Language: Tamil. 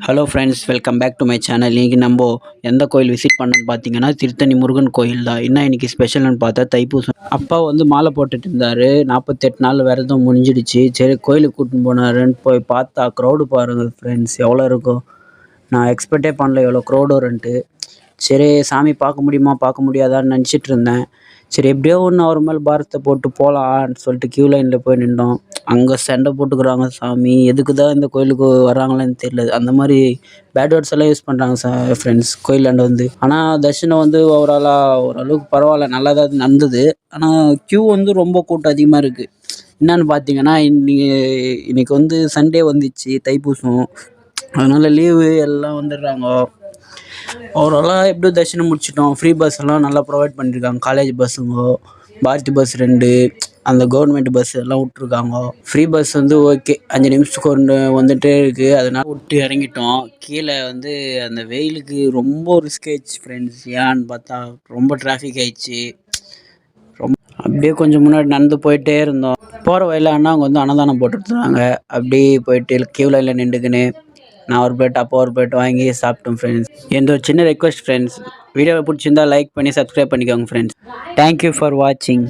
Hello friends, welcome back to my channel. இன்றைக்கி நம்ம எந்த கோயில் விசிட் பண்ணணும்னு பார்த்தீங்கன்னா திருத்தணி முருகன் கோயில் தான். என்ன இன்றைக்கி ஸ்பெஷல்னு பார்த்தா தைப்பூசம். அப்பா வந்து மாலை போட்டுட்டு இருந்தார். 48 நாள் விரதம் முடிஞ்சிடுச்சு. சரி கோயிலுக்கு கூட்டின்னு போனாருன்னு போய் பார்த்தா க்ரௌடு பாருங்கள் ஃப்ரெண்ட்ஸ், எவ்வளோ இருக்கும். நான் எக்ஸ்பெக்டே பண்ணல எவ்வளோ க்ரௌடு வரும்ன்ட்டு. சரி சாமி பார்க்க முடியுமா பார்க்க முடியாதான்னு நினச்சிட்டு இருந்தேன். சரி எப்படியோ ஒன்று அவர் மேலே பாரத்தை போட்டு போகலான்னு சொல்லிட்டு க்யூ லைனில் போய் நின்றோம். அங்கே சண்டை போட்டுக்கிறாங்க சாமி. எதுக்கு தான் இந்த கோயிலுக்கு வராங்களான்னு தெரியல. அந்த மாதிரி பேட் வேர்ட்ஸ் எல்லாம் யூஸ் பண்ணுறாங்க ஃப்ரெண்ட்ஸ் கோயிலாண்ட வந்து. ஆனால் தர்ஷனம் வந்து ஓரளவுக்கு பரவாயில்ல, நல்லா தான் நடந்தது. ஆனால் க்யூ வந்து ரொம்ப கூட்டம் அதிகமாக இருக்குது. என்னன்னு பார்த்தீங்கன்னா இன்னைக்கு வந்து சண்டே வந்துச்சு, தைப்பூசம். அதனால் லீவு எல்லாம் வந்துடுறாங்க. ஓவராலாக எப்படியோ தரிசனம் முடிச்சிட்டோம். ஃப்ரீ பஸ் எல்லாம் நல்லா ப்ரொவைட் பண்ணியிருக்காங்க. காலேஜ் பஸ்ஸுங்க, பாரதி பஸ் 2, அந்த கவர்மெண்ட் பஸ் எல்லாம் விட்ருக்காங்க. ஃப்ரீ பஸ் வந்து ஓகே, 5 நிமிஷத்துக்கு ஒன்று வந்துகிட்டே இருக்குது. அதனால் விட்டு இறங்கிட்டோம். கீழே வந்து அந்த வெயிலுக்கு ரொம்ப ரிஸ்க் ஆயிடுச்சு ஃப்ரெண்ட்ஸ். ஏன்னு பார்த்தா ரொம்ப டிராஃபிக் ஆயிடுச்சு. அப்படியே கொஞ்சம் முன்னாடி நடந்து போயிட்டே இருந்தோம். போகிற வழியில் அண்ணாங்க வந்து அன்னதானம் போட்டுருந்தாங்க. அப்படியே போயிட்டு க்யூ லைனில் நின்றுக்கின்னு நான் ஒரு பிளேட் அப்போ ஒரு பிளேட் வாங்கி சாப்பிட்டோம் ஃப்ரெண்ட்ஸ். எந்த ஒரு சின்ன ரெக்வஸ்ட் ஃப்ரெண்ட்ஸ், வீடியோவை பிடிச்சிருந்தா லைக் பண்ணி சப்ஸ்கிரைப் பண்ணிக்கோங்க ஃப்ரெண்ட்ஸ். தேங்க்யூ ஃபார் வாட்சிங்.